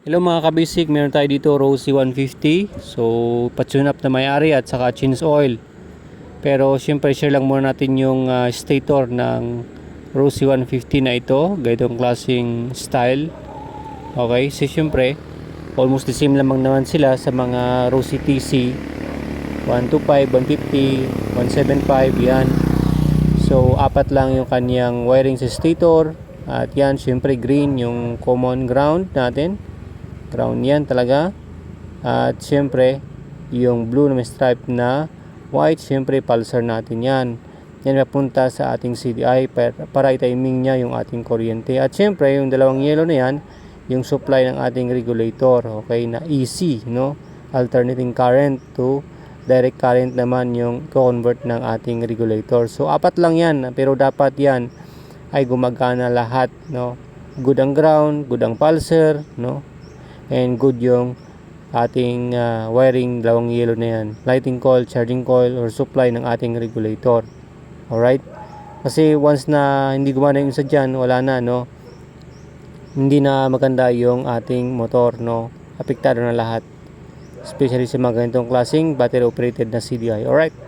Hello mga kabisik, meron tayo dito Rosy 150. So, pa-tune up na may-ari at saka change oil. Pero syempre share lang muna natin yung stator ng Rosy 150 na ito. Ganitong klaseng style. Okay, so syempre almost the same lamang naman sila sa mga Rosy TC 125, 150, 175 yan. So, apat lang yung kanyang wiring sa stator. At yan, syempre green yung common ground natin. Ground yan talaga. At syempre yung blue na may stripe na white, syempre pulsar natin yan. Yan mapunta sa ating CDI para i-timing niya yung ating kuryente. At syempre yung dalawang yellow na yan, yung supply ng ating regulator, okay, na EC, no? Alternating current to direct current naman yung convert ng ating regulator. So apat lang yan, pero dapat yan ay gumagana lahat, no? Good ang ground, good ang pulsar, no? And good yung ating wiring, dalawang yellow na yan, lighting coil, charging coil, or supply ng ating regulator. Alright? Kasi once na hindi gumana yung isa dyan, wala na, no? Hindi na maganda yung ating motor, no? Apektado na lahat. Especially sa mga ganitong klaseng battery operated na CDI. Alright?